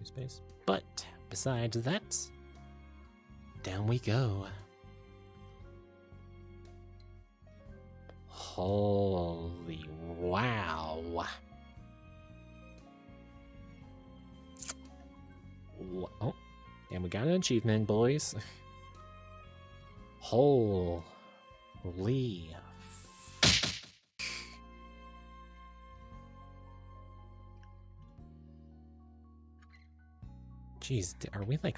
Space. But besides that, down we go. Holy wow. Oh, and we got an achievement, boys. Holy. Jeez, are we like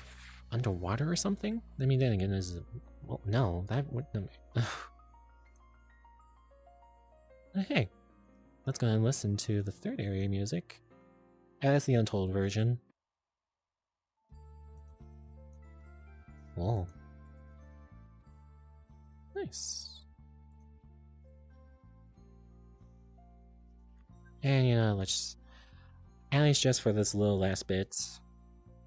underwater or something? I mean, then again, is well, no, that wouldn't. Hey, let's go and listen to the third area music. And that's the untold version. Whoa. Nice. And you know, let's at least just for this little last bit,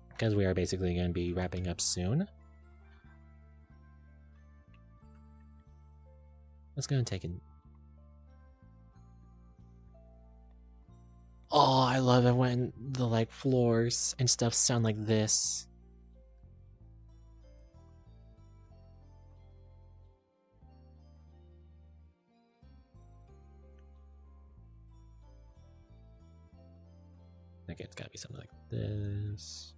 because we are basically going to be wrapping up soon. Let's go and take it. Oh, I love it when the like floors and stuff sound like this. Okay, it's gotta be something like this.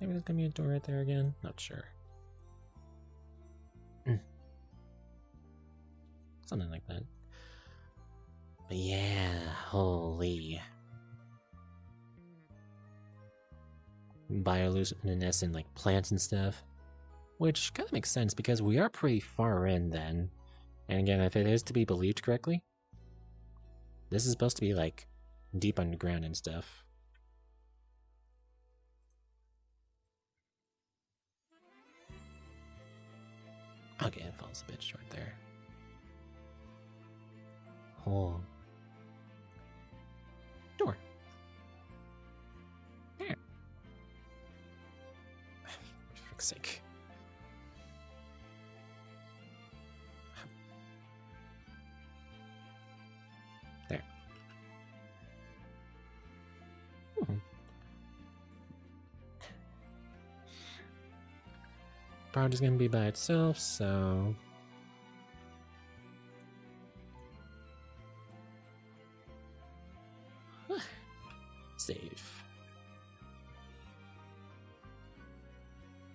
Maybe there's gonna be a door right there again. Not sure. Something like that. But yeah, holy. Bioluminescent like plants and stuff. Which kind of makes sense because we are pretty far in then. And again, if it is to be believed correctly, this is supposed to be like deep underground and stuff. Okay, it falls a bit short there. Oh. Door. There. For fuck's sake. There. Project's gonna be by itself, so save.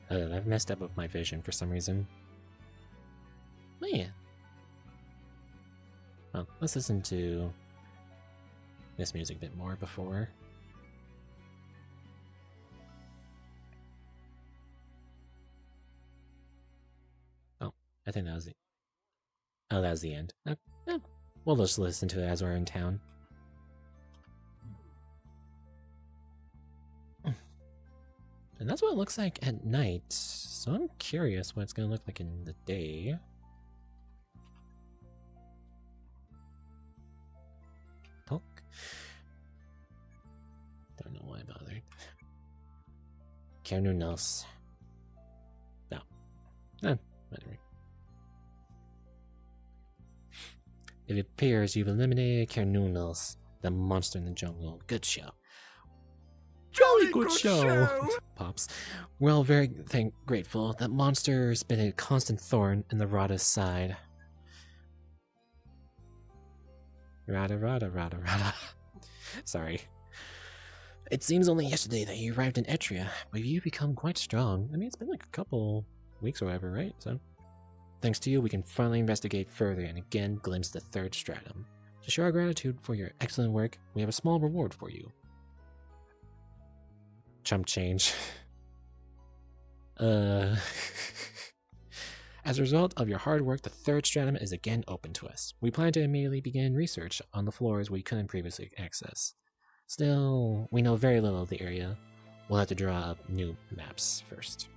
I've messed up with my vision for some reason. Oh yeah. Well, let's listen to this music a bit more before. Oh, I think that was the... Oh, that was the end. We'll just listen to it as we're in town. And that's what it looks like at night, so I'm curious what it's going to look like in the day. Poke. Don't know why I bothered. Carnunos. No. Whatever. It appears you've eliminated Carnunos, the monster in the jungle. Good show. Jolly good show! Pops. We're all very grateful. That monster's been a constant thorn in the Rada's side. Rada. Sorry. It seems only yesterday that you arrived in Etria, but you've become quite strong. I mean, it's been like a couple weeks or whatever, right? So, thanks to you, we can finally investigate further and again glimpse the third stratum. To show our gratitude for your excellent work, we have a small reward for you. Chump change. As a result of your hard work, the third stratum is again open to us. We plan to immediately begin research on the floors we couldn't previously access. Still, we know very little of the area. We'll have to draw up new maps first.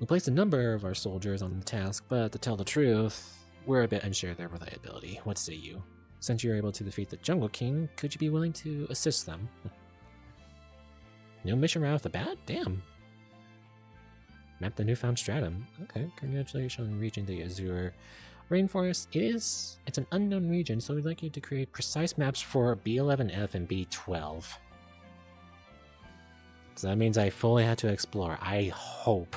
We placed a number of our soldiers on the task, but to tell the truth, we're a bit unsure of their reliability. What say you? Since you're able to defeat the Jungle King, could you be willing to assist them? No mission right off the bat? Damn. Map the newfound stratum. Okay, congratulations on reaching the Azure Rainforest. It's an unknown region, so we'd like you to create precise maps for B11F and B12. So that means I fully had to explore. I hope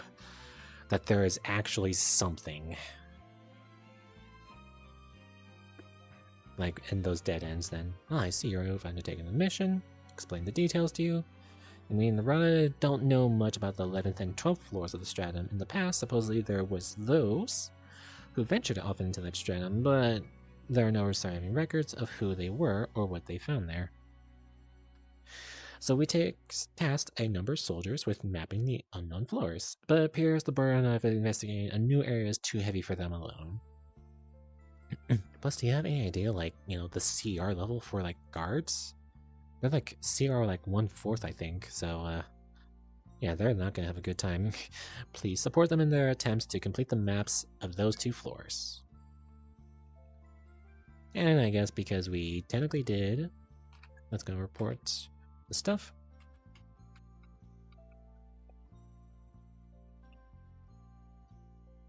that there is actually something. Like in those dead ends then. Oh, I see you're undertaking the mission. Explain the details to you. And me and the Rada don't know much about the 11th and 12th floors of the stratum. In the past, supposedly there was those who ventured off into that stratum, but there are no surviving records of who they were or what they found there. So we tasked a number of soldiers with mapping the unknown floors, but it appears the burden of investigating a new area is too heavy for them alone. Plus, do you have any idea, like, you know, the CR level for, like, guards? They're, like, CR, like, 1/4, I think, so, yeah, they're not gonna have a good time. Please support them in their attempts to complete the maps of those 2 floors. And I guess because we technically did, let's go report the stuff.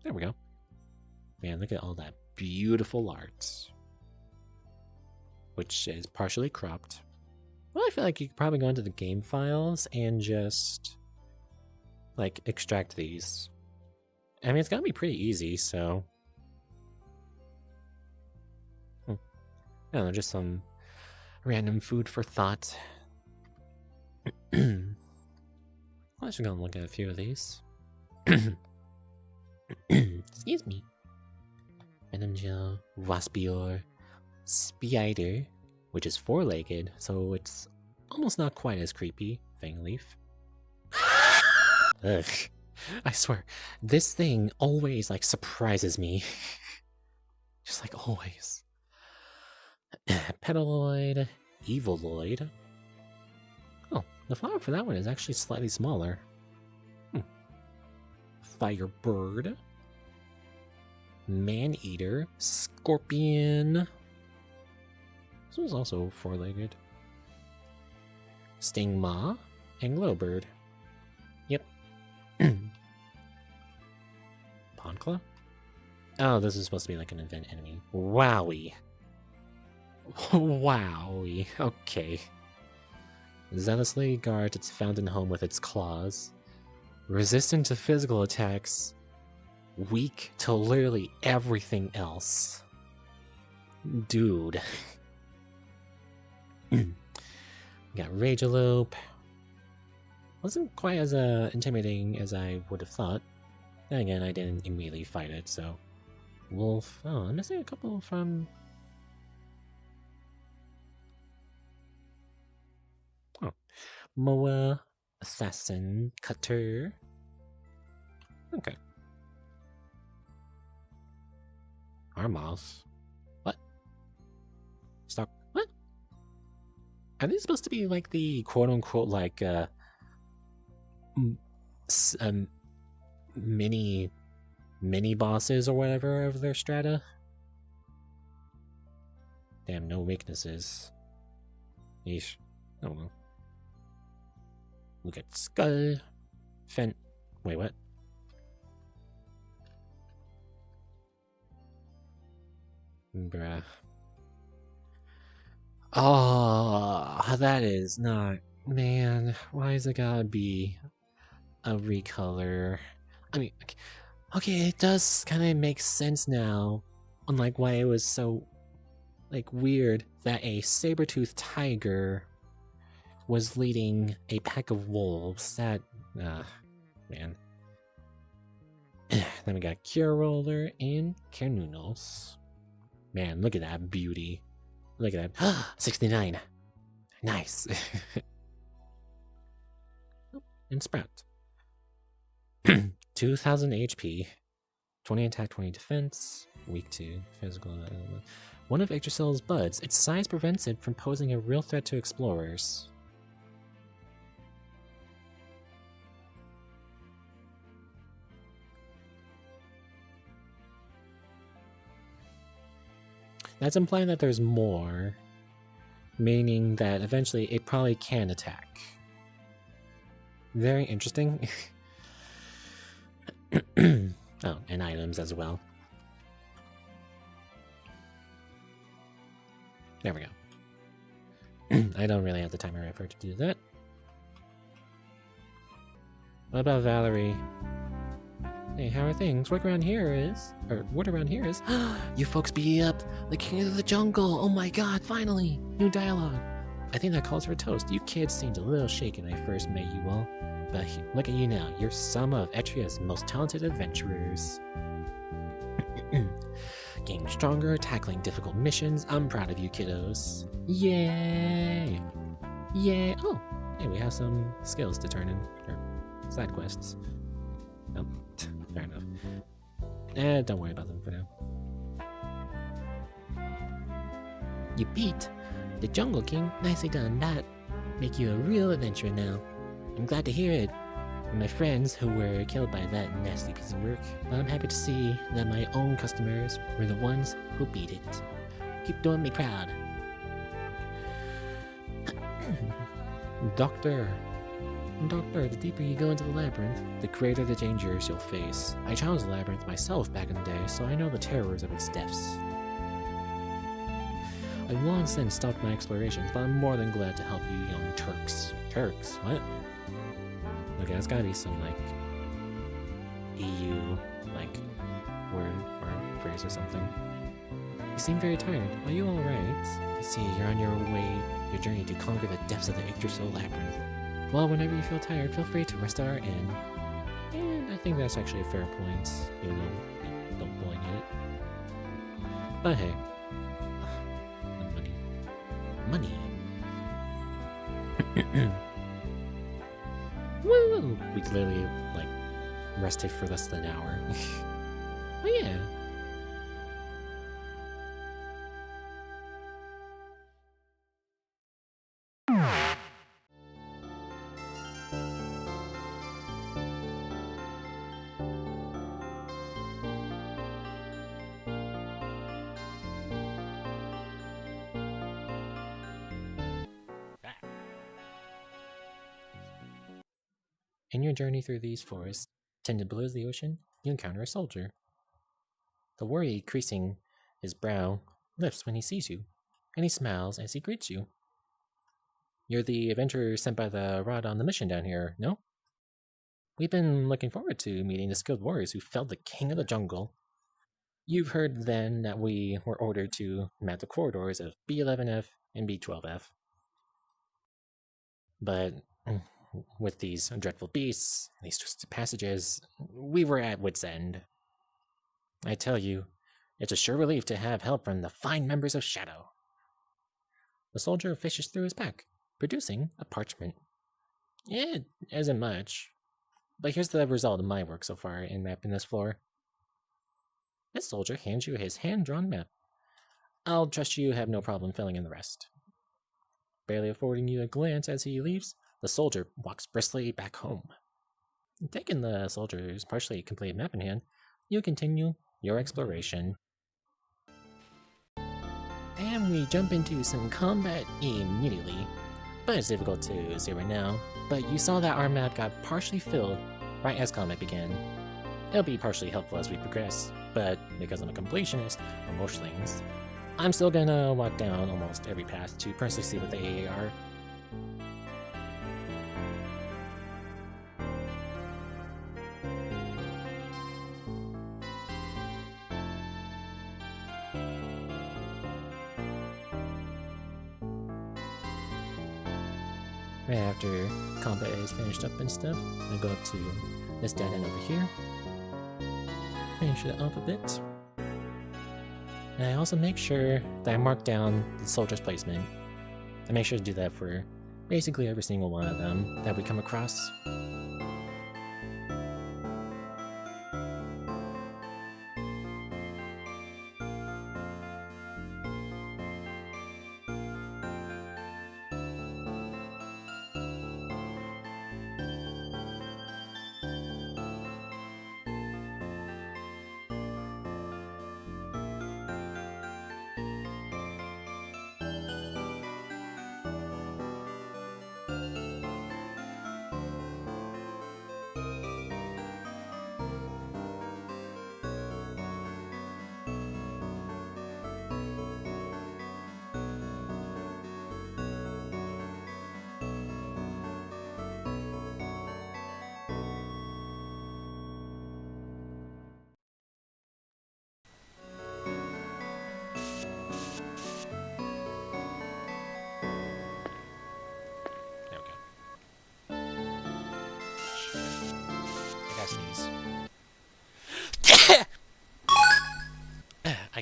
There we go. Man, look at all that beautiful art. Which is partially cropped. Well, I feel like you could probably go into the game files and just, like, extract these. I mean, it's gotta be pretty easy, so... I don't know, just some random food for thought. I'm actually gonna look at a few of these. Excuse me. Venom gel, waspior, spider, which is 4-legged, so it's almost not quite as creepy. Fangleaf. Ugh. I swear, this thing always, like, surprises me. Just like always. Petaloid, Evoloid. Oh, the flower for that one is actually slightly smaller. Firebird. Man-eater. Scorpion. This one's also 4-legged. Stingmaw. And Glowbird. Yep. Poncla? Oh, this is supposed to be like an event enemy. Wowie. Wowie. Okay. Zealously guards its fountain home with its claws. Resistant to physical attacks. Weak to literally everything else. Dude. Got Ragealope. Wasn't quite as intimidating as I would have thought. Then again, I didn't immediately fight it, so... Wolf. Oh, I'm missing a couple from... Oh. Moa. Assassin. Cutter. Okay. Armoth. What? Stock. What? Are these supposed to be like the quote-unquote like mini bosses or whatever of their strata? Damn, no weaknesses. Yeesh. I don't know. Look at Skull. Wait, what? Bruh. Oh, that is not... Man, why is it gotta be a recolor? I mean, okay, it does kind of make sense now. Unlike why it was so, like, weird that a saber-toothed tiger was leading a pack of wolves. That, man. Then we got Cure Roller and Carnunos. Man, look at that beauty. Look at that. 69. Nice. And Sprout. 2000 HP. 20 attack, 20 defense. Weak to physical. One of Yggdrasil's buds. Its size prevents it from posing a real threat to explorers. That's implying that there's more, meaning that eventually it probably can attack. Very interesting. Oh, and items as well. There we go. I don't really have the time or effort to do that. What about Valerie? Hey, how are things? What around here is... you folks beat up the king of the jungle! Oh my god, finally! New dialogue! I think that calls for a toast. You kids seemed a little shaken when I first met you all. But look at you now. You're some of Etrian's most talented adventurers. Getting stronger, tackling difficult missions. I'm proud of you, kiddos. Yay! Yay! Oh, hey, we have some skills to turn in. Or side quests. Oh, fair enough. Don't worry about them for now. You beat the Jungle King. Nicely done. That make you a real adventurer now. I'm glad to hear it. And my friends who were killed by that nasty piece of work. But I'm happy to see that my own customers were the ones who beat it. Keep doing me proud. Doctor, the deeper you go into the labyrinth, the greater the dangers you'll face. I challenged the labyrinth myself back in the day, so I know the terrors of its depths. I've long since stopped my explorations, but I'm more than glad to help you young Turks. Turks? What? Okay, that's gotta be some, like, EU, like, word or phrase or something. You seem very tired. Are you alright? I see you're on your journey to conquer the depths of the Yggdrasil labyrinth. Well, whenever you feel tired, feel free to rest at our inn. And I think that's actually a fair point, even though we don't fully need it. But hey. Money. Woo! We clearly, like, rested for less than an hour. Oh yeah. In your journey through these forests, tended below the ocean, you encounter a soldier. The worry creasing his brow lifts when he sees you, and he smiles as he greets you. You're the adventurer sent by the rod on the mission down here, no? We've been looking forward to meeting the skilled warriors who felled the king of the jungle. You've heard then that we were ordered to map the corridors of B11F and B12F. But with these dreadful beasts, these twisted passages, we were at wit's end. I tell you, it's a sure relief to have help from the fine members of Shadow. The soldier fishes through his pack, producing a parchment. It isn't much, but here's the result of my work so far in mapping this floor. This soldier hands you his hand-drawn map. I'll trust you have no problem filling in the rest. Barely affording you a glance as he leaves, the soldier walks briskly back home. Taking the soldier's partially complete map in hand, you continue your exploration. And we jump into some combat immediately. But it's difficult to see right now, but you saw that our map got partially filled right as combat began. It'll be partially helpful as we progress, but because I'm a completionist, or most things, I'm still gonna walk down almost every path to personally see what the AA are. Right after combat is finished up and stuff, I go up to this dead end over here, finish it up a bit, and I also make sure that I mark down the soldier's placement. I make sure to do that for basically every single one of them that we come across.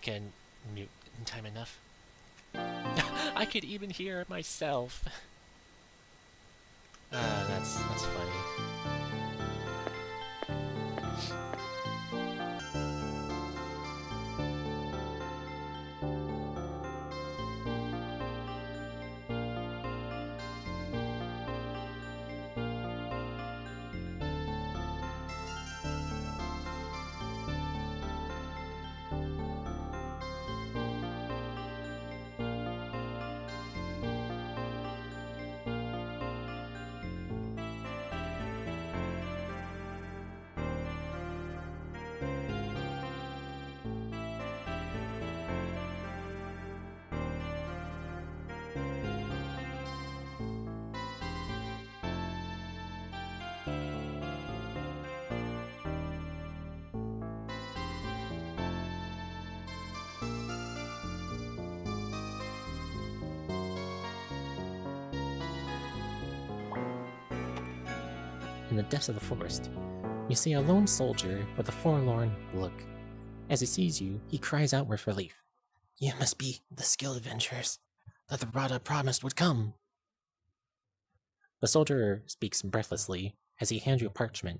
can mute in time enough. I could even hear it myself. That's funny. In the depths of the forest, you see a lone soldier with a forlorn look. As he sees you, he cries out with relief. You must be the skilled adventurers that the Rada promised would come. The soldier speaks breathlessly as he hands you a parchment.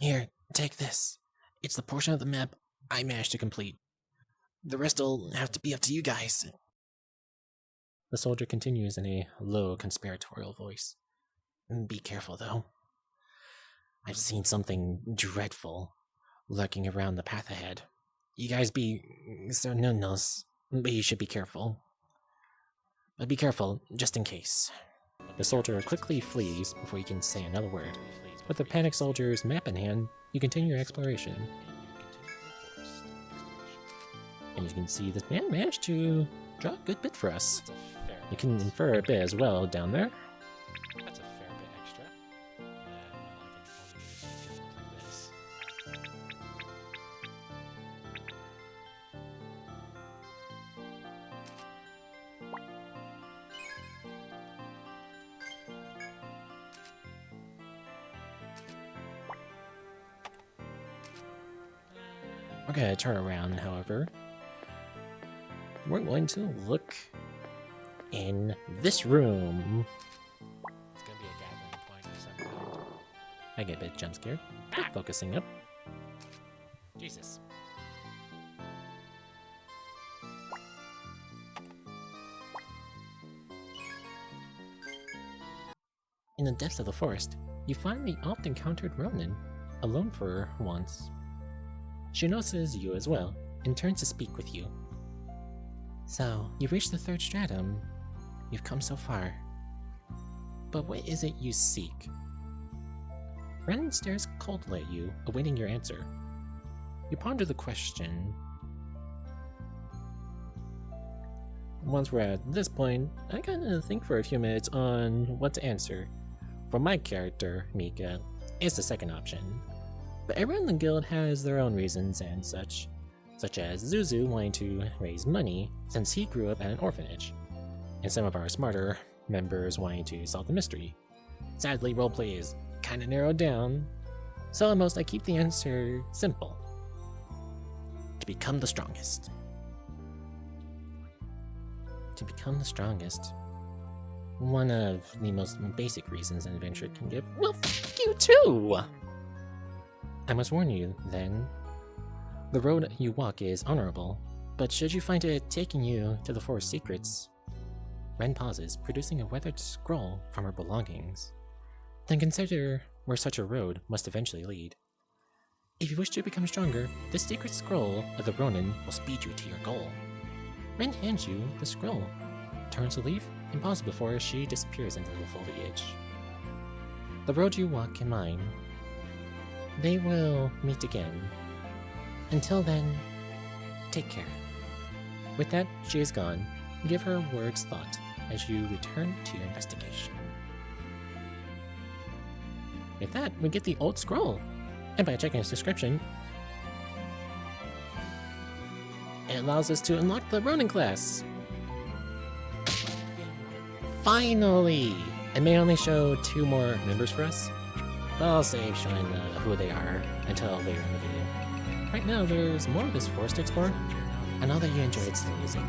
Here, take this. It's the portion of the map I managed to complete. The rest'll have to be up to you guys. The soldier continues in a low, conspiratorial voice. Be careful, though. I've seen something dreadful lurking around the path ahead. You guys be so no-nos, but you should be careful. But be careful, just in case. The soldier quickly flees before you can say another word. With the panicked soldier's map in hand, you continue your exploration. And you can see this man managed to draw a good bit for us. You can infer a bit as well down there. That's a fair bit extra. We're gonna turn around, however. We're going to look in this room. It's gonna be a gathering point of some kind. I get a bit jump scared. Focusing up. Jesus. In the depths of the forest, you find the oft-encountered Ronin, alone for once. She notices you as well, and turns to speak with you. So, you've reached the third stratum. You've come so far. But what is it you seek? Ronin stares coldly at you, awaiting your answer. You ponder the question. Once we're at this point, I kinda think for a few minutes on what to answer. For my character, Mika, it's the second option. But everyone in the guild has their own reasons and such as Zuzu wanting to raise money since he grew up at an orphanage, and some of our smarter members wanting to solve the mystery. Sadly, roleplay is kinda narrowed down, so at most I keep the answer simple. To become the strongest. To become the strongest. One of the most basic reasons an adventurer can give. Well, fuck you too! I must warn you, then. The road you walk is honorable, but should you find it taking you to the forest secrets... Ren pauses, producing a weathered scroll from her belongings. Then consider where such a road must eventually lead. If you wish to become stronger, this secret scroll of the Ronin will speed you to your goal. Ren hands you the scroll, turns to leave, and pauses before she disappears into the foliage. The road you walk in mine. They will meet again. Until then, take care. With that, she is gone. Give her words thought as you return to your investigation. With that, we get the old scroll. And by checking its description, it allows us to unlock the Ronin class. Finally! It may only show 2 more members for us, but I'll save showing who they are until later in the video. Right now, there's more of this forest to explore. I know that you enjoyed the music.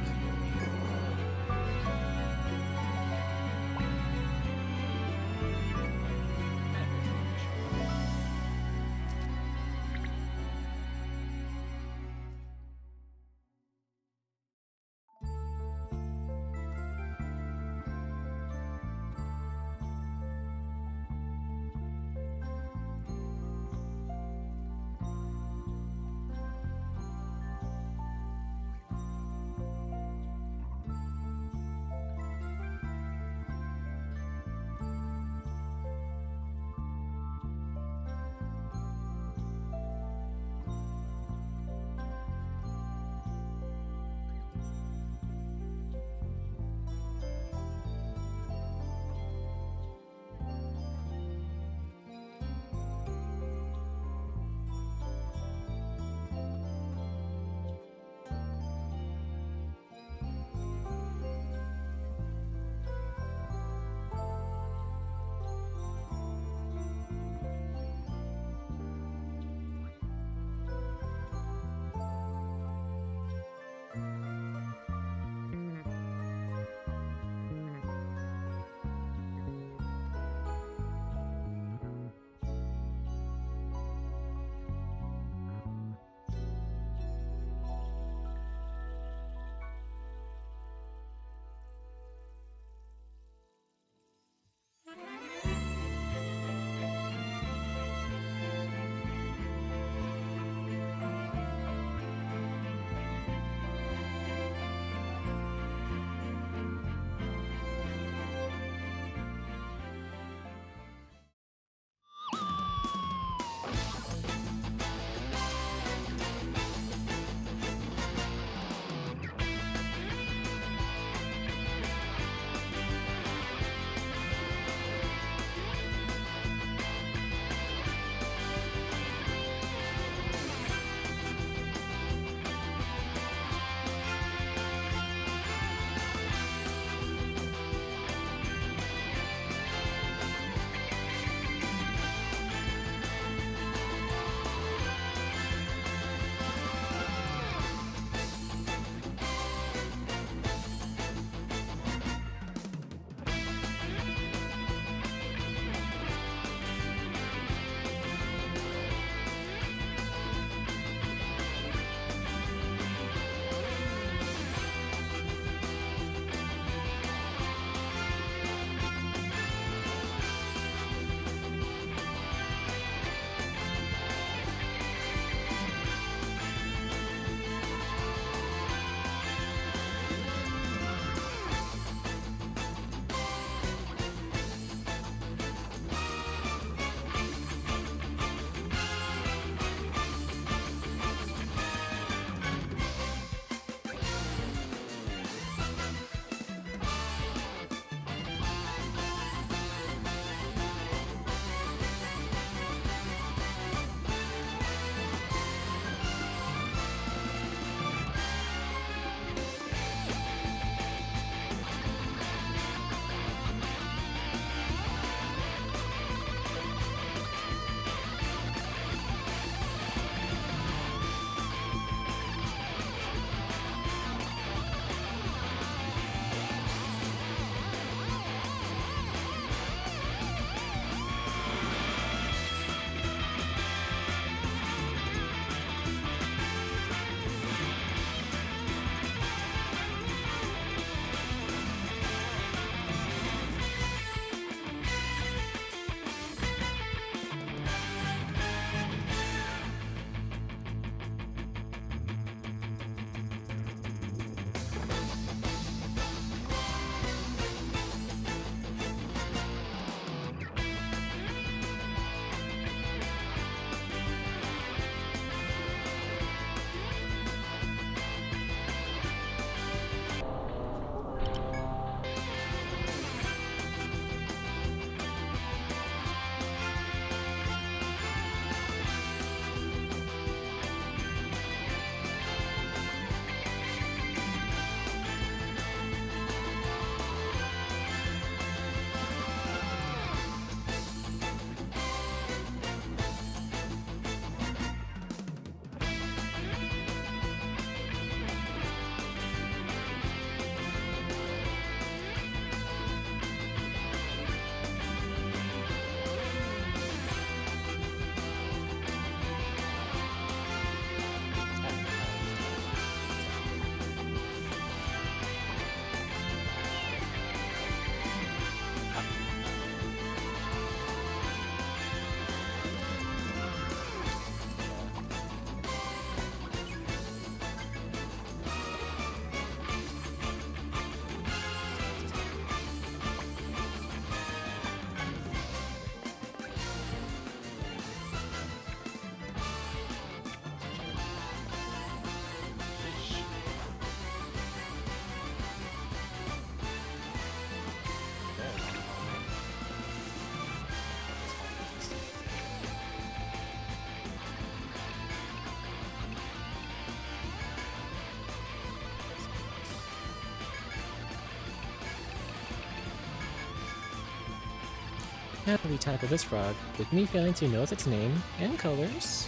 How do we tackle this frog with me failing to notice its name and colors?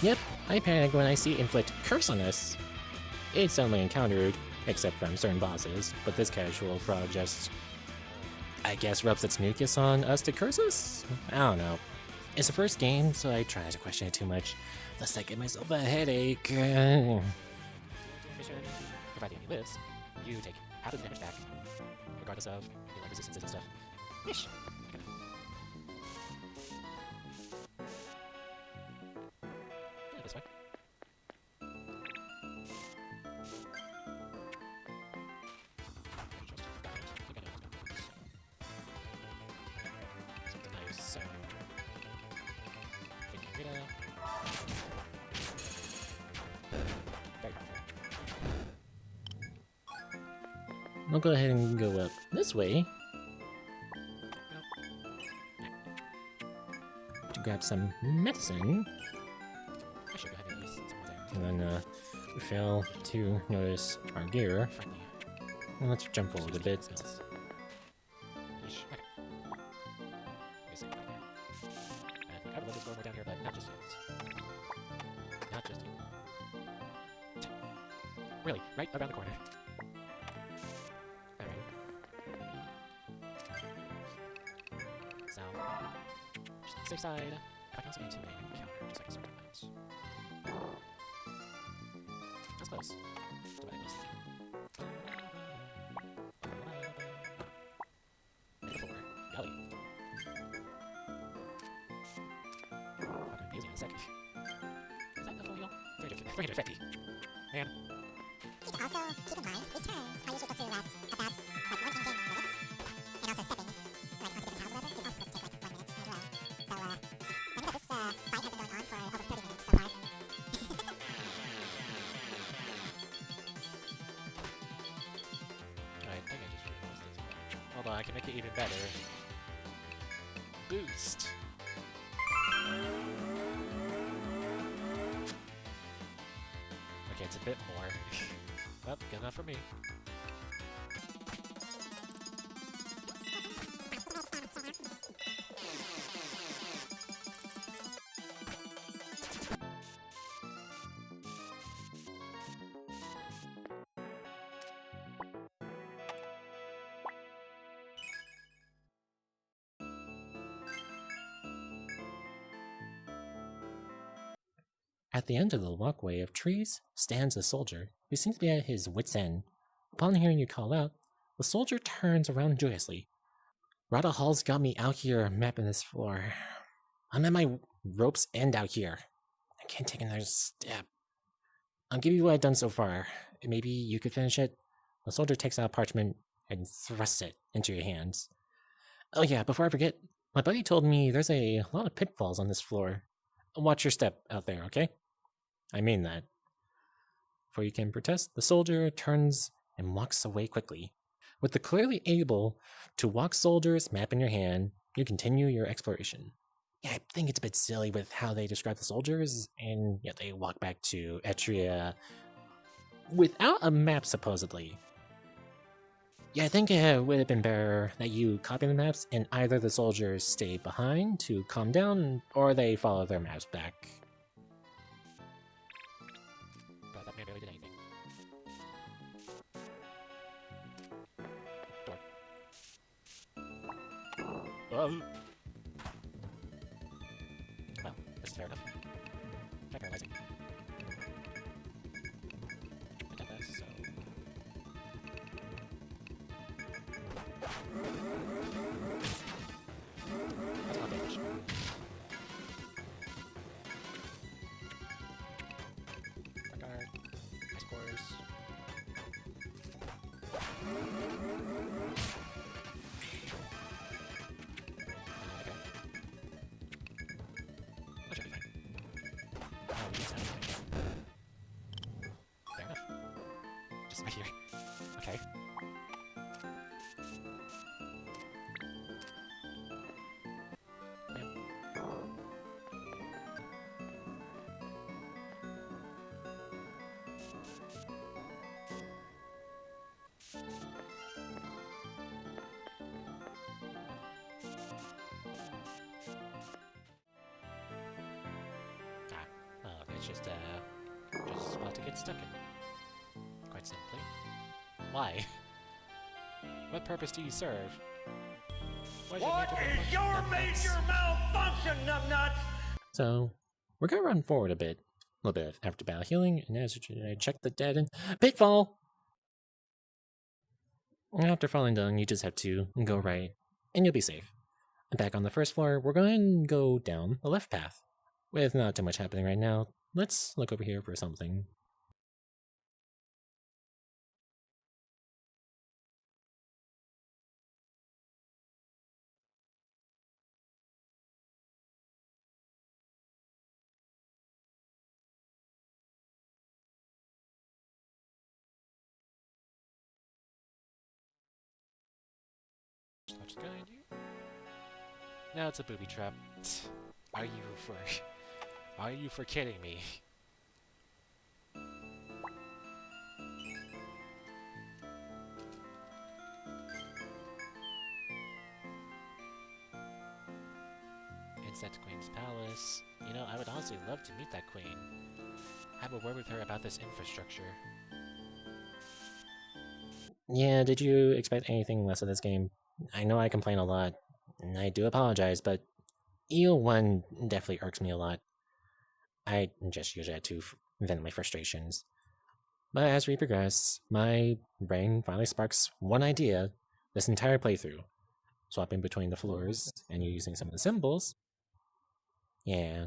Yep, I panic when I see inflict curse on us. It's only encountered, except from certain bosses, but this casual frog just, I guess, rubs its mucus on us to curse us? I don't know. It's the first game, so I try not to question it too much, lest I give myself a headache. Mission. Provided he lives, you take half of the damage back, regardless of like resistances and stuff. Ish. Yeah, this way. Something nice. So, I'll go ahead and go up this way to grab some medicine. I should go ahead and use some there. And then fail to notice our gear. Well, let's jump forward a bit. Down here, but not just yet. Not just yet. Really, right around the corner. So, just on the safe side, if I can also get to an encounter, just like a sort of event. That's close. To what I was thinking. Number 4, Gully. I'm gonna be using in a second. Is that the full heal? 350. Man. You can also keep in mind, these turns are usually supposed to last about like 1 in-game minutes. And also stepping like onto different tiles or whatever is also supposed to take like 1 minute as well. So I think that this fight has been going on for over 30 minutes so far. I think I just realized it. Hold on, I can make it even better. Boost. Okay, it's a bit more. Well, good enough for me. At the end of the walkway of trees stands a soldier who seems to be at his wit's end. Upon hearing you call out, the soldier turns around joyously. Rada Hall's got me out here mapping this floor. I'm at my rope's end out here. I can't take another step. I'll give you what I've done so far. Maybe you could finish it? The soldier takes out parchment and thrusts it into your hands. Oh yeah, before I forget, my buddy told me there's a lot of pitfalls on this floor. Watch your step out there, okay? I mean that. Before you can protest, the soldier turns and walks away quickly. With the clearly able to walk soldier's map in your hand, you continue your exploration. Yeah, I think it's a bit silly with how they describe the soldiers, and yet they walk back to Etrian without a map, supposedly. Yeah, I think it would have been better that you copy the maps and either the soldiers stay behind to calm down, or they follow their maps back. But that man barely did anything. Door. Well, this is fair enough. Try paralyzing. I got this, so... That's not damage. Guard. Ice cores. Okay. That should be fine. Oh, we need that. It's just a spot to get stuck in. Quite simply. Why? What purpose do you serve? What is your major malfunction, numbnuts? So, we're gonna run forward a little bit of after battle healing, and as I check the dead and pitfall! After falling down, you just have to go right, and you'll be safe. And back on the first floor, we're going to go down the left path. With not too much happening right now, let's look over here for something. What's going on here? Now it's a booby trap. Are you for kidding me? Insect Queen's Palace. You know, I would honestly love to meet that queen. Have a word with her about this infrastructure. Yeah, did you expect anything less of this game? I know I complain a lot, and I do apologize, but EO1 definitely irks me a lot. I just usually had to vent my frustrations. But as we progress, my brain finally sparks one idea this entire playthrough. Swapping between the floors and using some of the symbols. Yeah.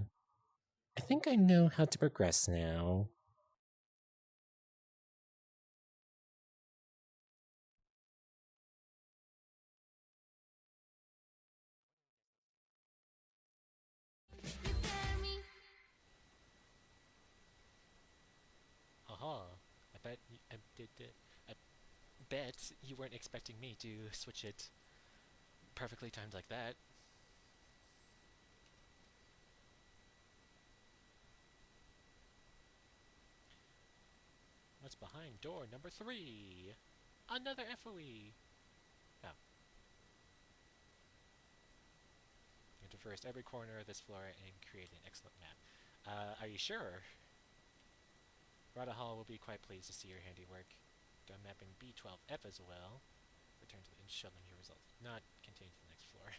I think I know how to progress now. Haha. I bet you weren't expecting me to switch it perfectly timed like that. What's behind door number 3? Another FOE! Oh. You traverse every corner of this floor and create an excellent map. Are you sure? Rada Hall will be quite pleased to see your handiwork. Done mapping B12F as well. Return to the and show them your results. Not continue to the next floor.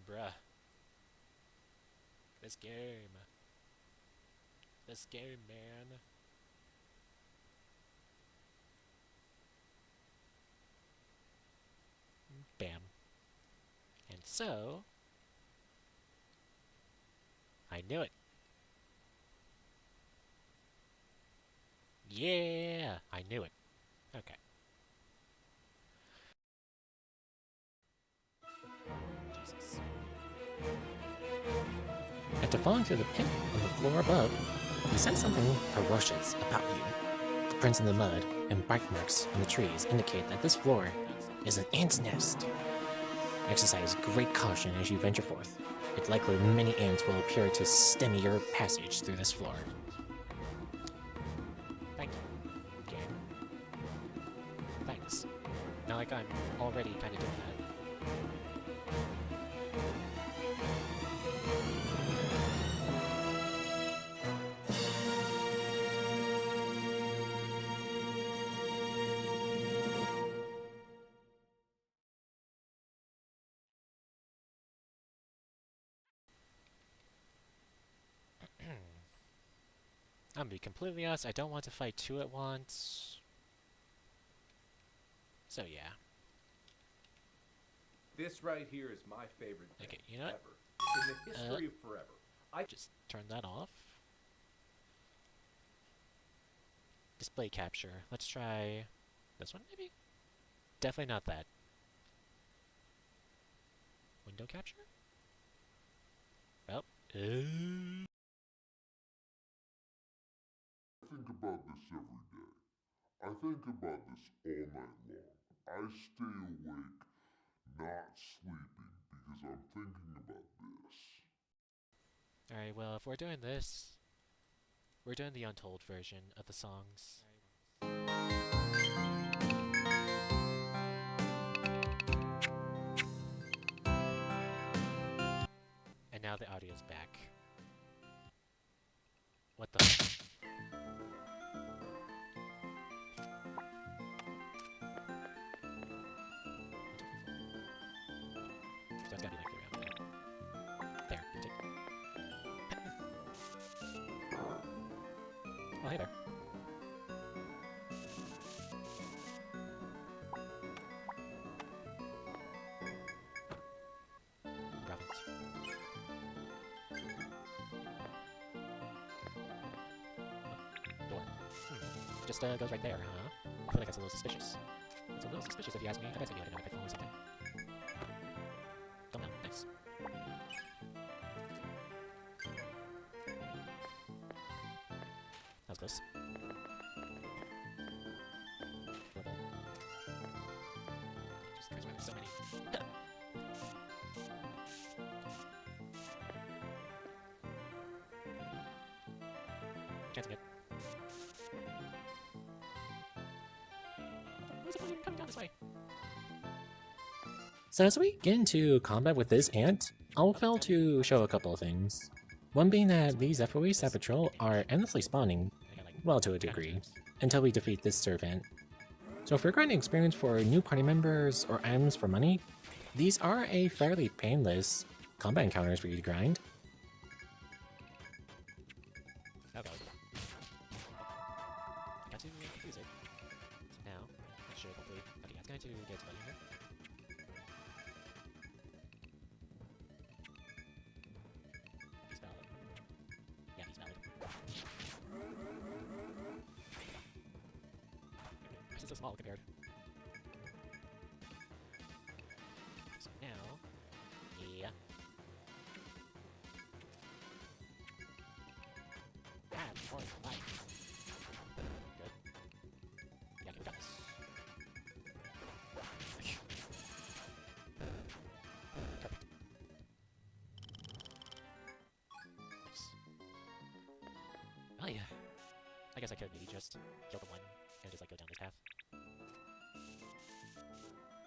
Bruh. This game. This game, man. Bam. And so... I knew it. Yeah! I knew it. Okay. Jesus. After falling through the pit on the floor above, you sense something ferocious about you. The prints in the mud and bite marks on the trees indicate that this floor is an ant's nest. Exercise great caution as you venture forth. It's likely many ants will appear to stymie your passage through this floor. Thank you, game. Thanks. Not like I'm already kind of doing that. I'm gonna be completely honest, I don't want to fight two at once. So yeah. This right here is my favorite thing Okay, you know what? ever. In the history of forever. I Just turn that off. Display capture. Let's try this one maybe? Definitely not that. Window capture? Well, think about this every day. I think about this all night long. I stay awake, not sleeping, because I'm thinking about this. Alright, well, if we're doing this, we're doing the untold version of the songs. And now the audio's back. Hi there. Grabbing it. Oh, door. Just goes right there, huh? I feel like that's a little suspicious. It's a little suspicious if you ask me. I bet it's gonna be like another pitfall or something. Don't know. Nice. That was close. Purple. Jesus Christ, why there's so many? Chancing it. Why is it even coming down this way? So as we get into combat with this ant, I'll fail to show a couple of things. One being that these FOEs at patrol are endlessly spawning, well to a degree, until we defeat this servant. So if we're grinding experience for new party members or items for money, these are a fairly painless combat encounters for you to grind. Oh god. Got to confuse it. So now, I should hopefully... Okay, it's going to get to money here. He's valid. Yeah, he's valid. Why is it so small compared? So now... Yeah. More life. Good. Yeah, okay, we got this. Perfect. Nice. Oh yeah. I guess I could maybe just kill the one and just like go down this path.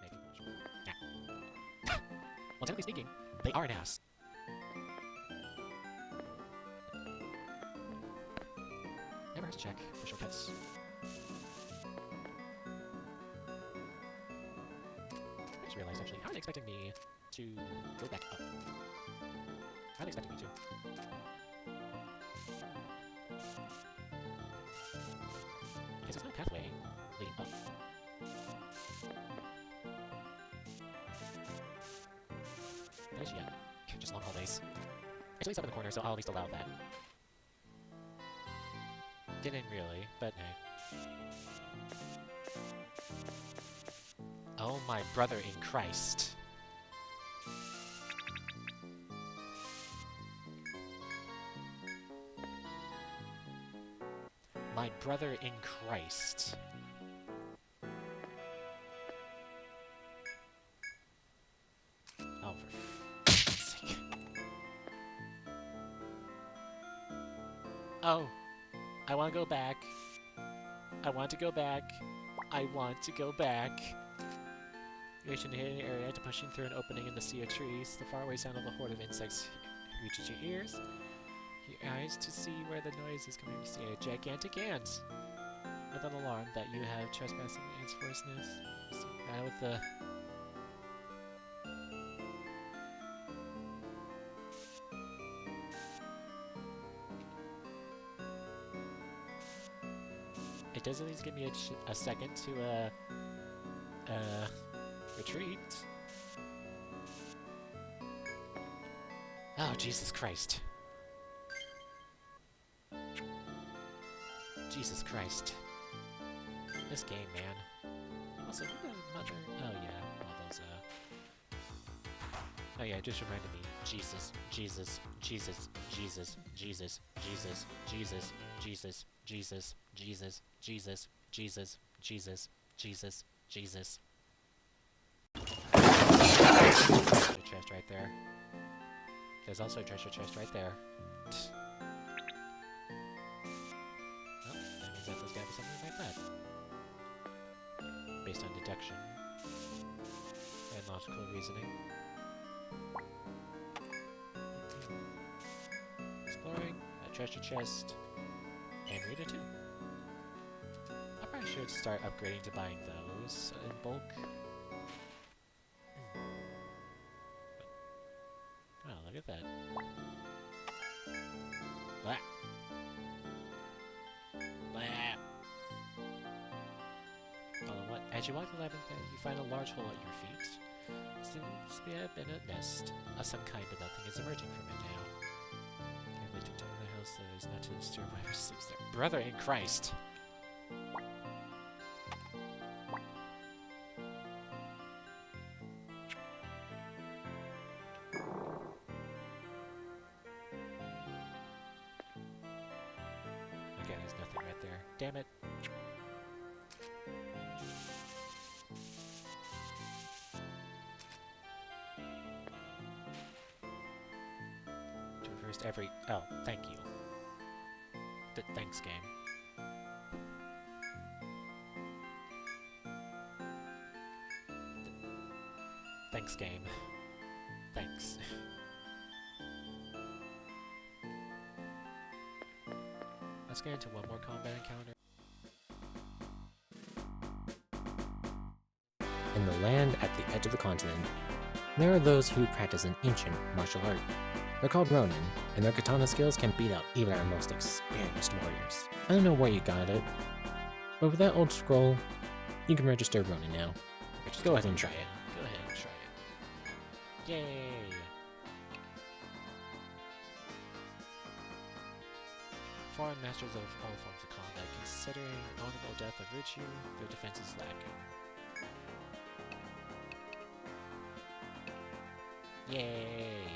Maybe. Yeah. Well, technically speaking, they are an ass. Never hurts to check for shortcuts. I just realized actually, how are they expecting me to go back up? How are they expecting me to? Okay, so there's no pathway leading up. That is yet. Just long hallways. Actually, it's up in the corner, so I'll at least allow that. Didn't really, but hey. Oh my brother in Christ. My brother in Christ. Oh, for sake. Oh. I want to go back. I want to go back. I want to go back. You should hit an area to pushing through an opening in the sea of trees. The faraway sound of a horde of insects reaches your ears. Your eyes to see where the noise is coming. You see a gigantic ant. With an alarm that you have trespassing the ant's forest nest. Battle with the... It does at least give me a second to, retreat. Oh, Jesus Christ. Jesus Christ. This game, man. Also, who the mother... Oh, yeah. All those, Oh, yeah, it just reminded me. Jesus, Jesus, Jesus, Jesus, Jesus, Jesus, Jesus, Jesus, Jesus, Jesus, Jesus, Jesus, Jesus, Jesus, Jesus. Treasure chest right there. There's also a treasure chest right there. Well, that means that there's gotta be something like that. Based on deduction and logical reasoning. Exploring, a treasure chest, and reader 2. I probably should start upgrading to buying those in bulk. Oh, look at that. Blah. you walk the labyrinth, you find a large hole at your feet. Seems to have been a nest of some kind, but nothing is emerging from it now. Carefully to the house so as not to disturb whoever sleeps there. Brother in Christ! Again, there's nothing right there. Damn it. To reverse every... Oh, thank you. Thanks, game. Thanks, game. Thanks. Let's get into one more combat encounter. In the land at the edge of the continent, there are those who practice an ancient martial art. They're called Ronin, and their katana skills can beat out even our most experienced warriors. I don't know where you got it, but with that old scroll, you can register Ronin now. Just go ahead and try it. Go ahead and try it. Yay! Foreign masters of all forms of combat, considering honorable death of virtue, their defense is lacking. Yay!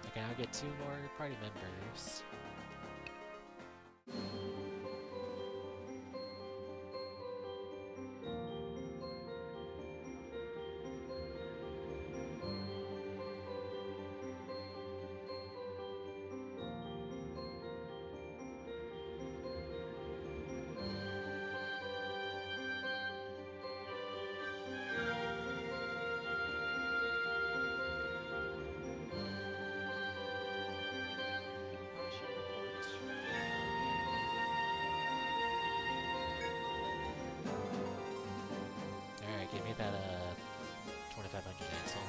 I can now get 2 more party members. Give me that 2500 Axel.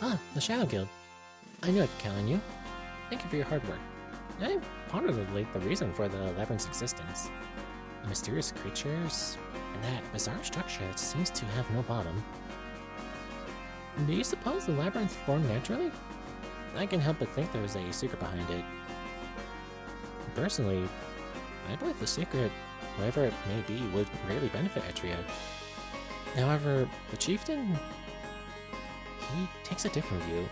Ah, the Shadow Guild. I knew I could count on you. Thank you for your hard work. I pondered the reason for the labyrinth's existence. The mysterious creatures, and that bizarre structure that seems to have no bottom. Do you suppose the labyrinth formed naturally? I can't help but think there was a secret behind it. Personally, I believe the secret, whatever it may be, would greatly benefit Etrian. However, the chieftain, he takes a different view.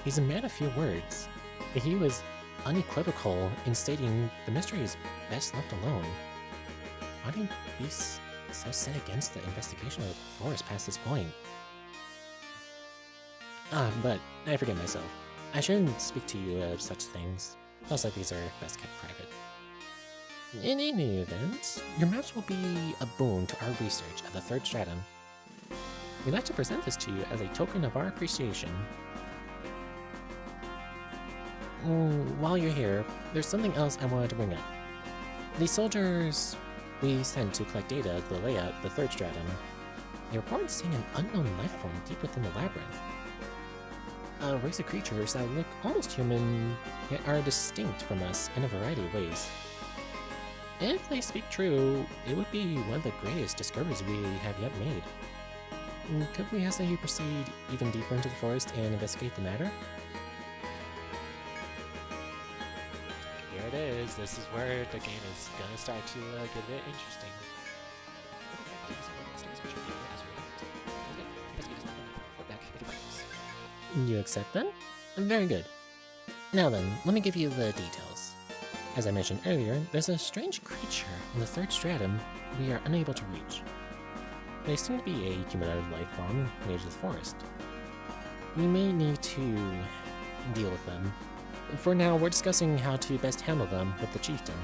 He's a man of few words. He was unequivocal in stating the mystery is best left alone. Why do you be so set against the investigation of the forest past this point? Ah, but I forget myself. I shouldn't speak to you of such things. Most like these are best kept private. In any event, your maps will be a boon to our research at the 3rd stratum. We'd like to present this to you as a token of our appreciation. While you're here, there's something else I wanted to bring up. The soldiers we sent to collect data of the layout of the 3rd stratum, they reported seeing an unknown life form deep within the labyrinth. A race of creatures that look almost human, yet are distinct from us in a variety of ways. If they speak true, it would be one of the greatest discoveries we have yet made. Could we ask that you proceed even deeper into the forest and investigate the matter? Here it is. This is where the game is gonna start to get a bit interesting. You accept then? Very good. Now then, let me give you the details. As I mentioned earlier, there's a strange creature in the 3rd stratum we are unable to reach. They seem to be a humanoid life form native to the forest. We may need to deal with them. For now, we're discussing how to best handle them with the chieftain.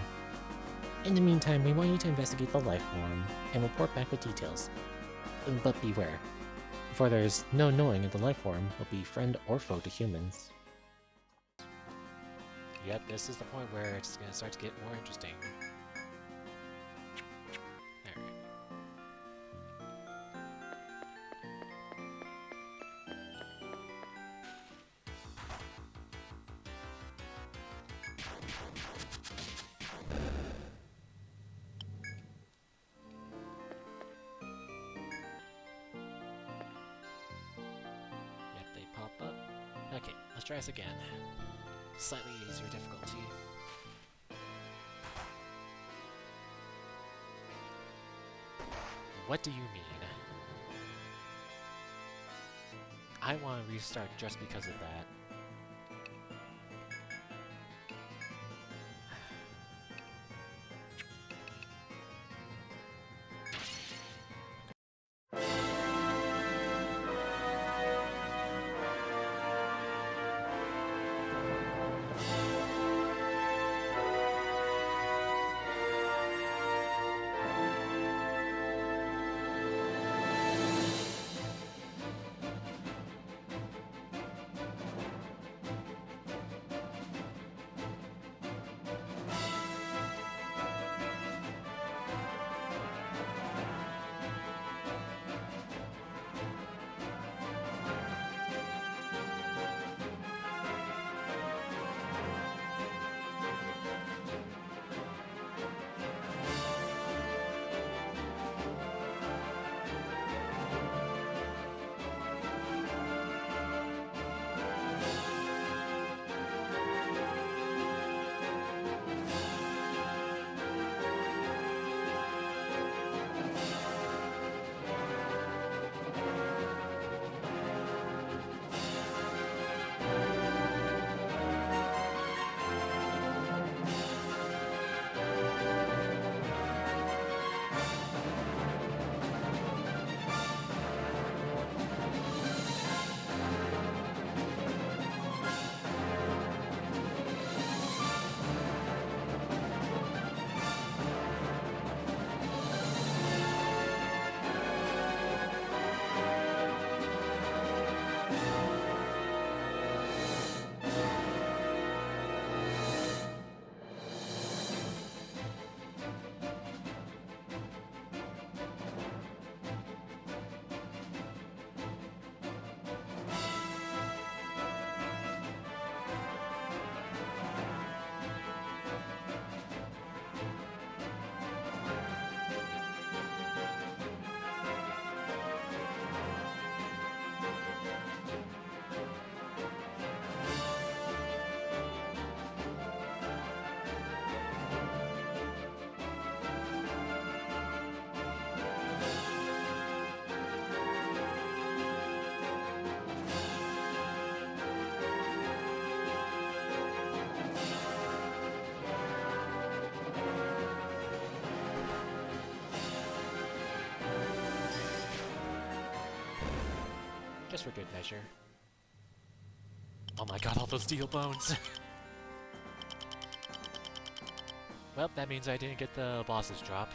In the meantime, we want you to investigate the life form and report back with details. But beware, for there's no knowing if the life form will be friend or foe to humans. Yep, this is the point where it's gonna start to get more interesting. Alright. Let's try this again. Slightly easier difficulty. What do you mean? I want to restart just because of that. Just for good measure. Oh my god, all those steel bones! Well, that means I didn't get the boss's drop.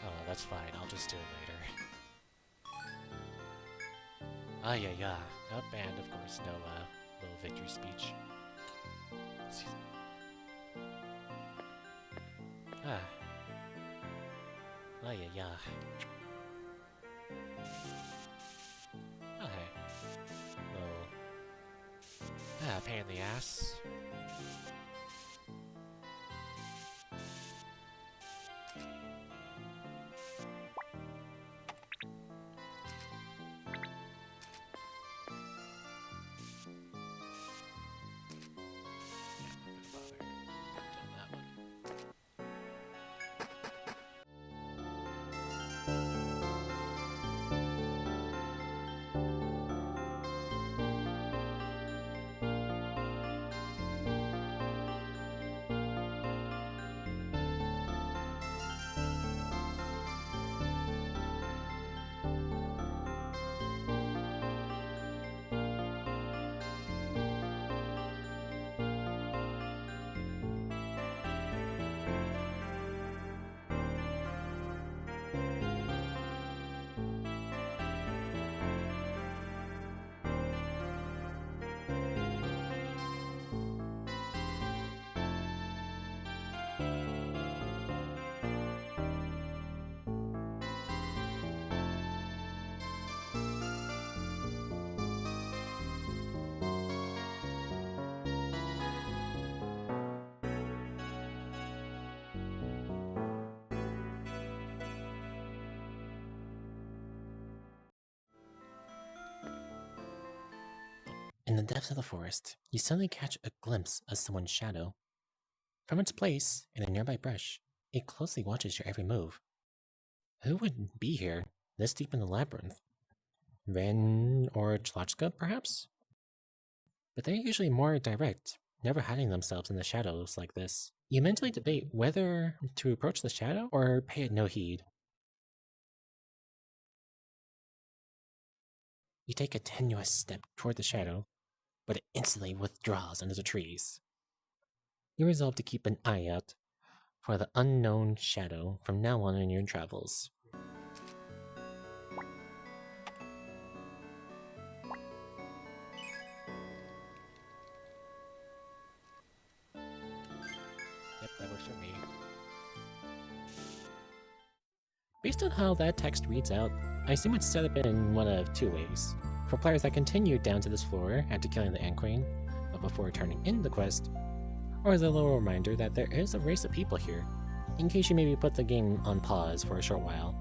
Oh, that's fine, I'll just do it later. Ah, yeah. Oh, and of course, no, little victory speech. Ah. Ah, yeah. Oh, hey. Well, pain in the ass. In the depths of the forest, you suddenly catch a glimpse of someone's shadow. From its place in a nearby brush, it closely watches your every move. Who would be here, this deep in the labyrinth? Ren or Chlotchka, perhaps? But they're usually more direct, never hiding themselves in the shadows like this. You mentally debate whether to approach the shadow or pay it no heed. You take a tenuous step toward the shadow, but it instantly withdraws under the trees. You resolve to keep an eye out for the unknown shadow from now on in your travels. Yep, that works for me. Based on how that text reads out, I assume it's set up in one of two ways. For players that continue down to this floor after killing the Ant Queen, but before turning in the quest, or as a little reminder that there is a race of people here, in case you maybe put the game on pause for a short while.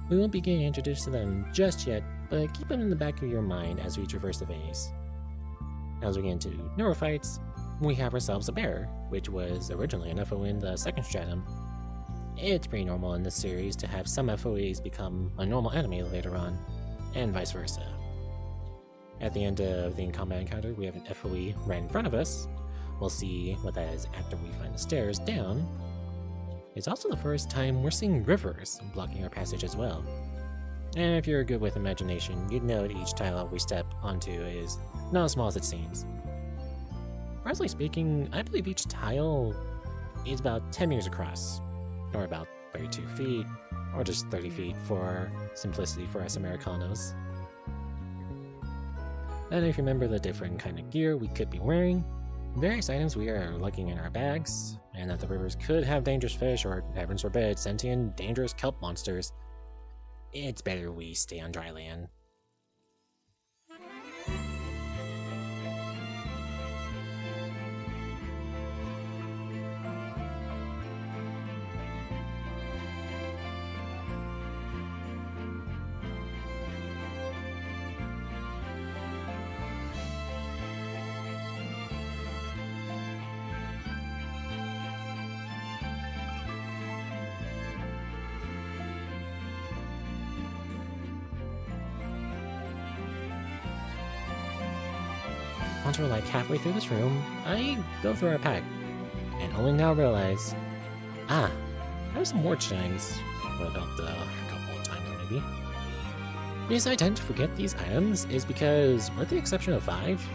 We won't be getting introduced to them just yet, but keep them in the back of your mind as we traverse the phase. As we get into neurophytes, we have ourselves a bear, which was originally an FOE in the second stratum. It's pretty normal in this series to have some FOEs become a normal enemy later on, and vice versa. At the end of the combat encounter, we have an FOE right in front of us. We'll see what that is after we find the stairs down. It's also the first time we're seeing rivers blocking our passage as well. And if you're good with imagination, you'd know that each tile we step onto is not as small as it seems. Personally speaking, I believe each tile is about 10 meters across, or about 32 feet, or just 30 feet for simplicity for us Americanos. And if you remember the different kind of gear we could be wearing, various items we are lugging in our bags, and that the rivers could have dangerous fish or, heavens forbid, sentient, dangerous kelp monsters, it's better we stay on dry land. Once we're like halfway through this room, I go through our pack, and only now realize, there's some ward chimes. Would have helped a couple of times maybe. The reason I tend to forget these items is because, with the exception of 5,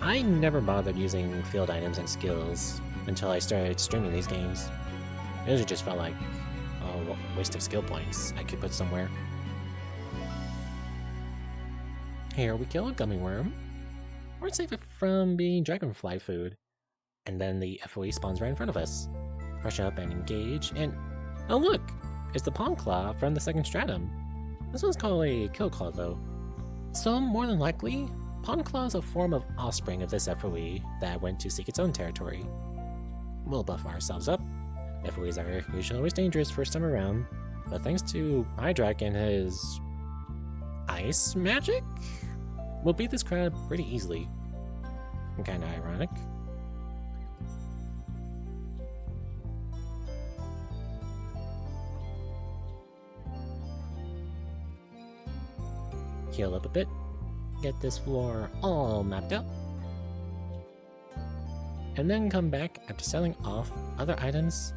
I never bothered using field items and skills until I started streaming these games. It usually just felt like a waste of skill points I could put somewhere. Here we kill a gummy worm. Or save it from being dragonfly food. And then the FOE spawns right in front of us. Brush up and engage, and oh look! It's the Pond Claw from the second stratum. This one's called a Kill Claw though. So more than likely, Pond Claw is a form of offspring of this FOE that went to seek its own territory. We'll buff ourselves up. FOEs are usually always dangerous first time around, but thanks to Hydrak and his ice magic, we'll beat this crowd pretty easily. Kinda ironic. Heal up a bit. Get this floor all mapped out. And then come back after selling off other items.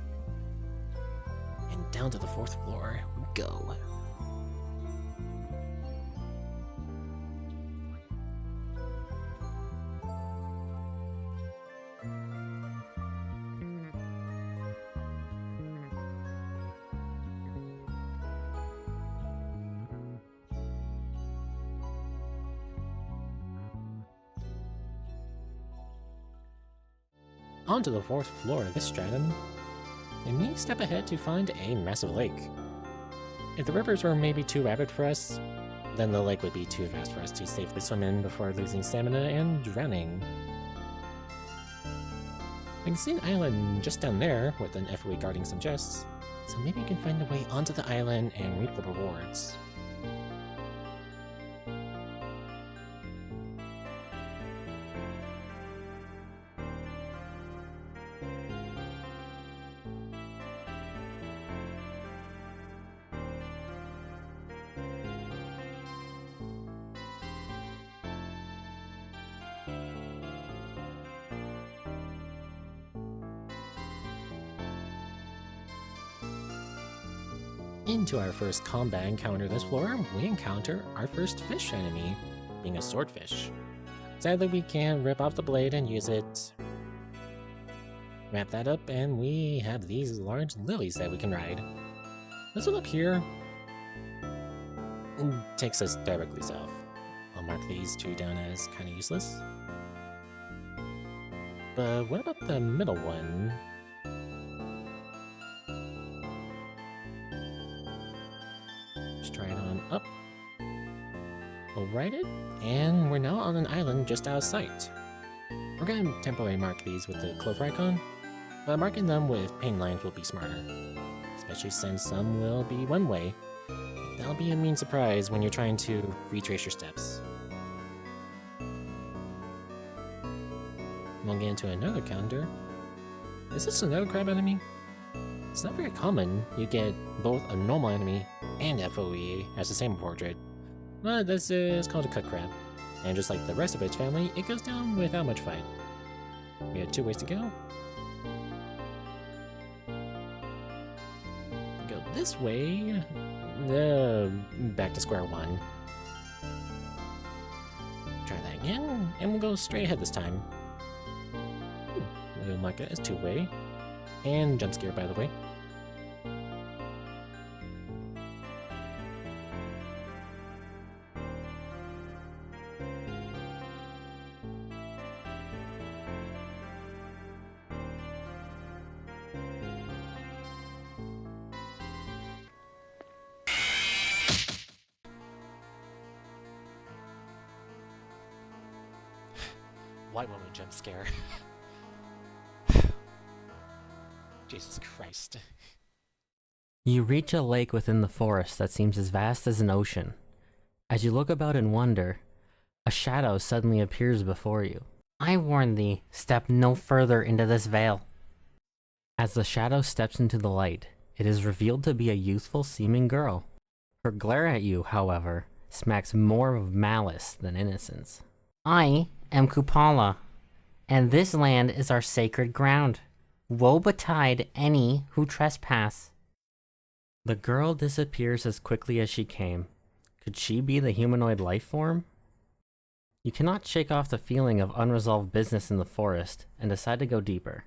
And down to the 4th floor we go. Onto the 4th floor of this stratum, and we step ahead to find a massive lake. If the rivers were maybe too rapid for us, then the lake would be too fast for us to safely swim in before losing stamina and drowning. I can see an island just down there with an FOE guarding some chests, so maybe we can find a way onto the island and reap the rewards. into our first combat encounter this floor, we encounter our first fish enemy, being a swordfish. Sadly, we can't rip off the blade and use it. Wrap that up, and we have these large lilies that we can ride. Let's look up here. It takes us directly south. I'll mark these two down as kind of useless. But what about the middle one? Let's try it on up. We'll ride it, and we're now on an island just out of sight. We're going to temporarily mark these with the clover icon, but marking them with paint lines will be smarter, especially since some will be one way. That'll be a mean surprise when you're trying to retrace your steps. We'll get into another counter. Is this another crab enemy? It's not very common. You get both a normal enemy and FOE as the same portrait. But this is called a cut crab. And just like the rest of its family, it goes down without much fight. We have 2 ways to go. Go this way. Back to square one. Try that again, and we'll go straight ahead this time. We'll mark it as 2-way. And jump scare, by the way. White woman jump scare. Jesus Christ. You reach a lake within the forest that seems as vast as an ocean. As you look about in wonder, a shadow suddenly appears before you. I warn thee, step no further into this vale. As the shadow steps into the light, it is revealed to be a youthful seeming girl. Her glare at you, however, smacks more of malice than innocence. I am Kupala, and this land is our sacred ground. Woe betide any who trespass. The girl disappears as quickly as she came. Could she be the humanoid life form? You cannot shake off the feeling of unresolved business in the forest and decide to go deeper.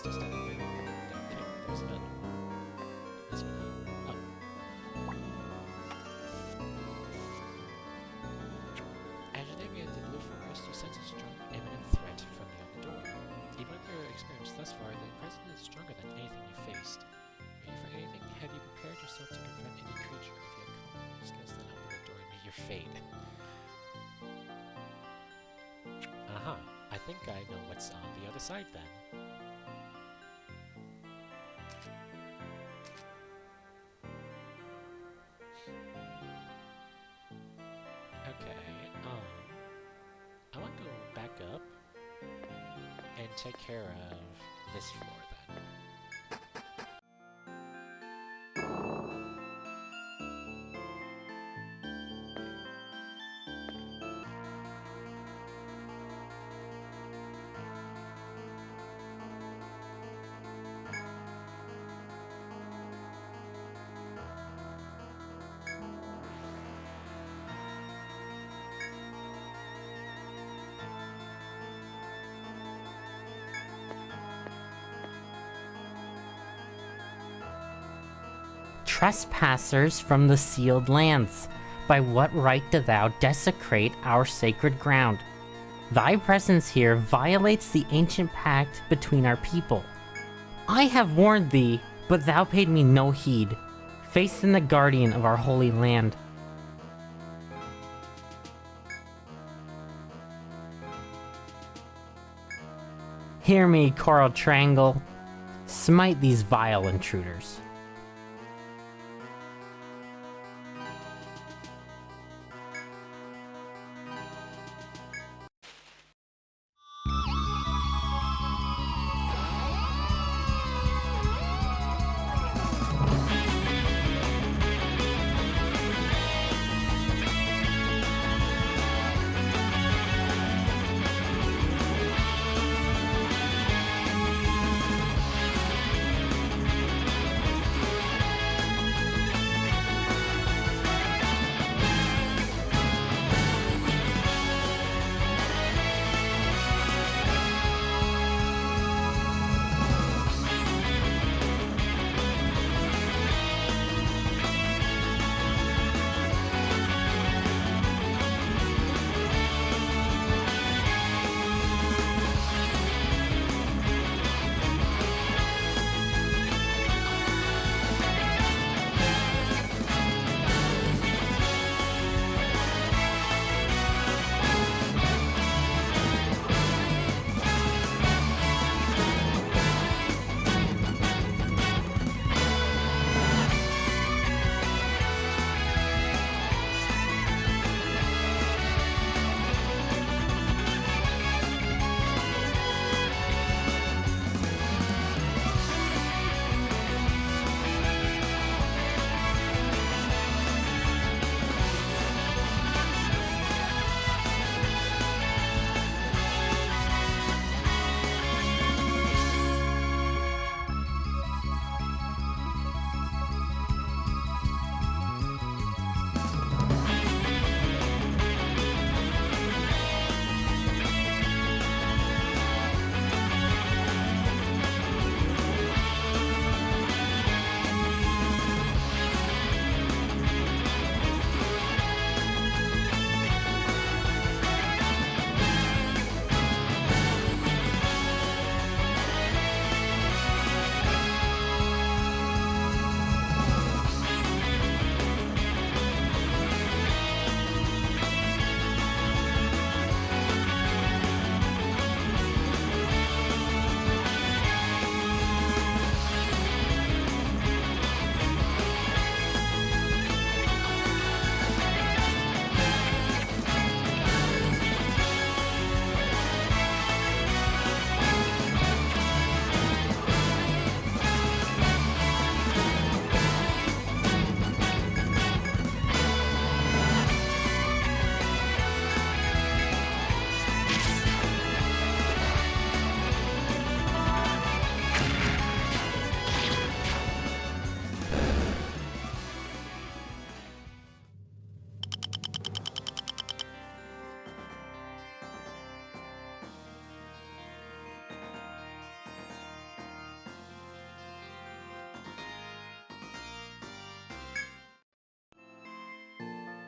just a step away. Okay, there's another one. This one. Oh. As you navigate the blue forest, you sense a strong, imminent threat from the open door. Even with your experience thus far, the presence is stronger than anything you faced. Ready for anything? Have you prepared yourself to confront any creature? If you have common skills, then open the door and meet your fate. I think I know what's on the other side then. Okay, I want to go back up and take care of this floor then. Trespassers from the sealed lands, by what right do thou desecrate our sacred ground? Thy presence here violates the ancient pact between our people. I have warned thee, but thou paid me no heed. Face in the guardian of our holy land. Hear me, Coral Triangle. Smite these vile intruders.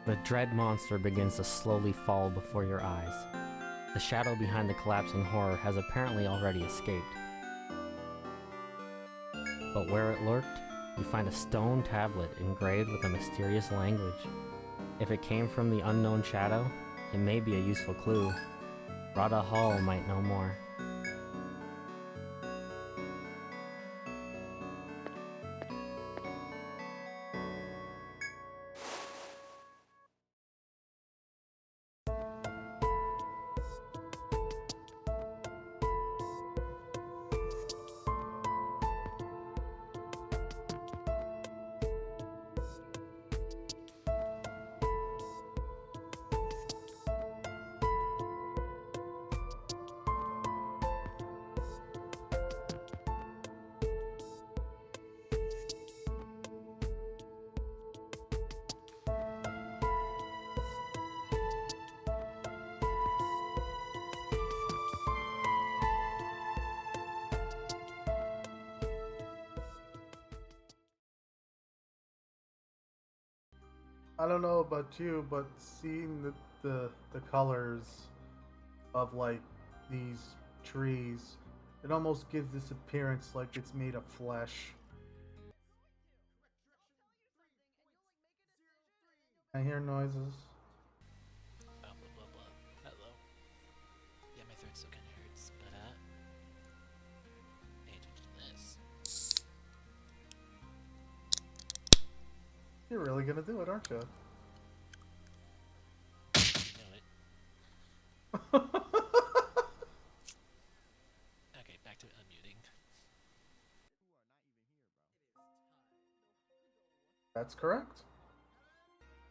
The dread monster begins to slowly fall before your eyes. The shadow behind the collapsing horror has apparently already escaped. But where it lurked, you find a stone tablet engraved with a mysterious language. If it came from the unknown shadow, it may be a useful clue. Rada Hall might know more. I don't know about you, but seeing the colors of like these trees, it almost gives this appearance like it's made of flesh. I hear noises. Blah, blah, blah, blah. Hello. Yeah, my throat still kind of hurts, but pay attention to this. You're really gonna do it, aren't you? You know it. Okay, back to unmuting. That's correct.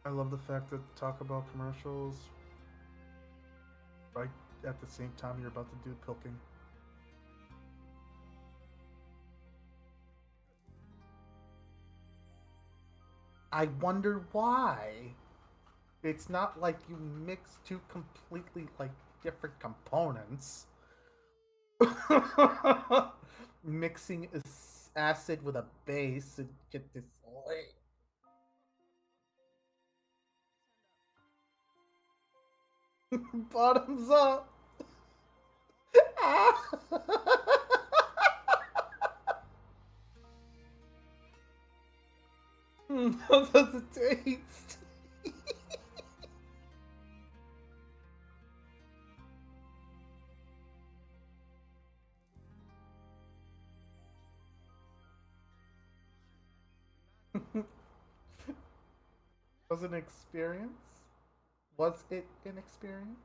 I love the fact that Taco Bell commercials right at the same time you're about to do pilking. I wonder why. It's not like you mix two completely like different components. Mixing acid with a base and get this oil. Bottoms up. How does it taste? Was it an experience? Was it an experience?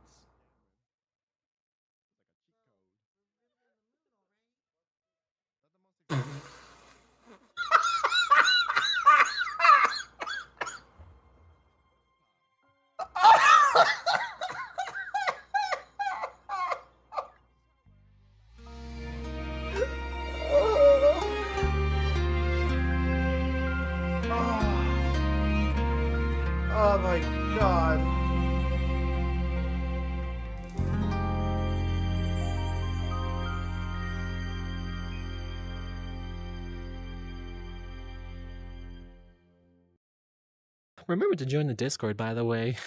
Oh my god. Remember to join the Discord, by the way.